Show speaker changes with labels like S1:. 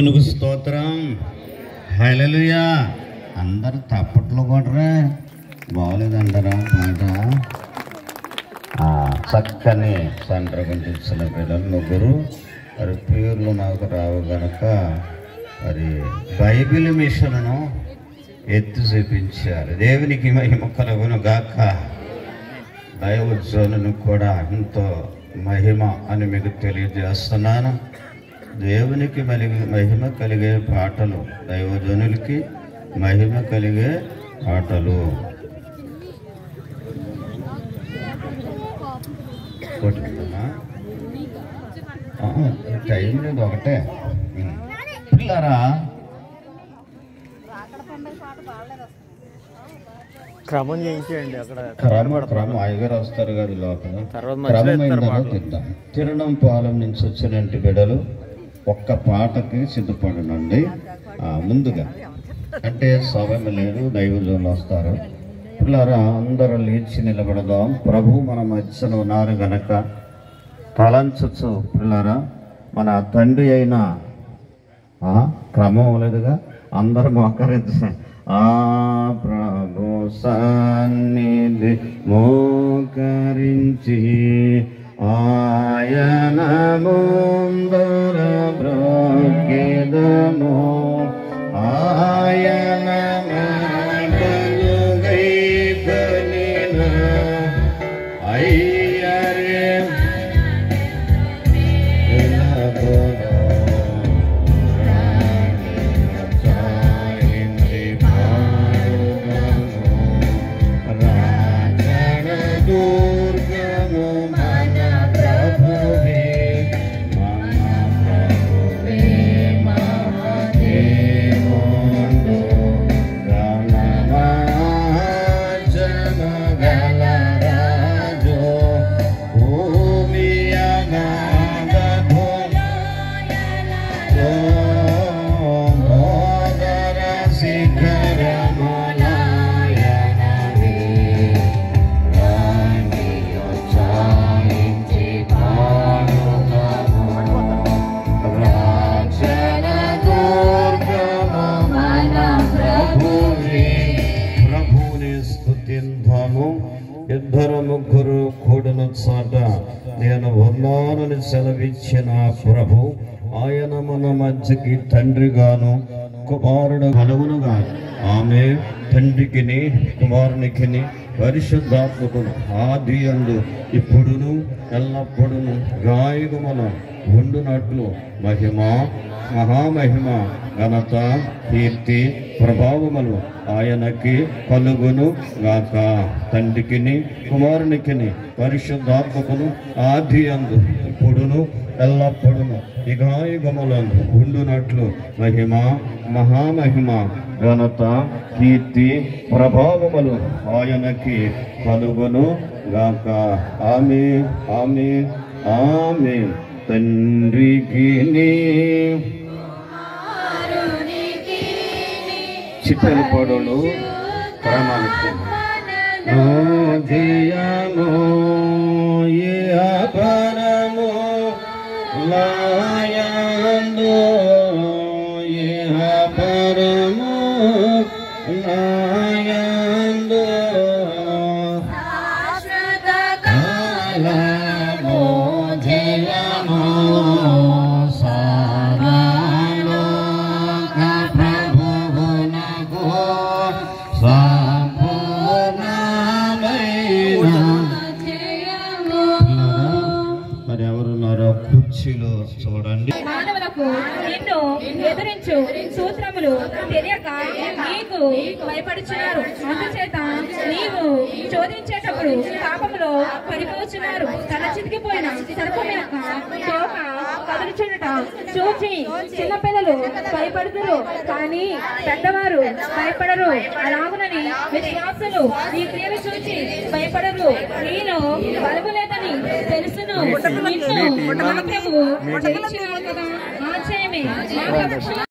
S1: దేవునికి స్తోత్రం. హల్లెలూయా. అందరు తప్పట్లు కొట్టరా, బాగోలేదంటారా మాట? చక్కని సెంటర్ కొంచెం పిల్లలు ముగ్గురు మరి పేర్లు నాకు రావు కనుక మరి బైబిల్ మిషన్ను ఎత్తి చూపించారు. దేవునికి మహిమ కలుగును గాక. దైవజనునికి కూడా ఎంతో మహిమ అని మీకు తెలియజేస్తున్నాను. దేవునికి మహిమ కలిగే పాటలు, దైవజనులకి మహిమ కలిగే పాటలు. టైం లేదు, ఒకటే పిల్లరా.
S2: క్రమం చేయించండి. అక్కడ
S1: క్రమం అయ్యగారు వస్తారు కదా లోపల. క్రమమైందో తిద్దాం. తిరణం పాలెం నుంచి వచ్చినట్టు బిడ్డలు ఒక్క పాటకి సిద్ధపడనండి. ముందుగా అంటే సమయం లేదు, దైవజనులు వస్తారు. పిల్లరా అందరూ లేచి నిలబడదాం. ప్రభు మన మధ్యన ఉన్నారు గనక తలంచచ్చు. పిల్లరా మన తండ్రి అయిన క్రమం లేదుగా, అందరూ మోకరించారు. ప్రభు సన్నిధి మోకరించి ఆయన ముందర బ్రొక్కెదము. ఆయన మాటలు గైకొనిన అయ్యరే ఇద్దరు ముగ్గురు కూడిన చోట నేను ఉన్నానని సెలవిచ్చిన ప్రభు ఆయన మన మధ్యకి తండ్రిగాను కుమారుడు కలుగునుగా. ఆమె తండ్రికిని కుమారునికిని పరిశుద్ధాత్మకును ఆది అందు ఇప్పుడును ఎల్లప్పుడును గాయకుమను ఉండునట్లు మహిమ మహామహిమ ఘనత కీర్తి ప్రభావములు ఆయనకి కలుగును గాక. తండ్రికిని కుమారునికిని పరిశుద్ధాత్మకును ఆది అందు ఇప్పుడును ఎల్లప్పుడును యుగాయుగములందు ఉండునట్లు మహిమ మహామహిమ ఘనత కీర్తి ప్రభావములు ఆయనకి కలుగును గాక. ఆమేన్ ఆమేన్ ఆమేన్. తండ్రికి చిట్టెలు పొడలు క్రమానికి ధ్యానము పరము లాయందు పరము లాయందు కాలము జయము మరి ఎవరున్నారో కుర్చీలో చూడండి.
S3: మానవులకు నిన్ను ఎదురించు సూత్రములు తెలియక నీకు భయపడుచున్నారు. అందుచేత నీవు చోదించేటప్పుడు పాపములో పడిపోతున్నారు. తల చితికిపోయిన సర్పం యొక్క తోక కదులుచుండుట చూచి చిన్నపిల్లలు భయపడుతురు, కానీ పెద్దవారు భయపడరు. అలాగునని విశ్వాసులు ఈ క్రియలు చూచి భయపడరు. నేను బలము లేదని తెలుసును. నిన్ను మా ప్రభువు జయించినాడు కదా, ఆశ్చర్యమే.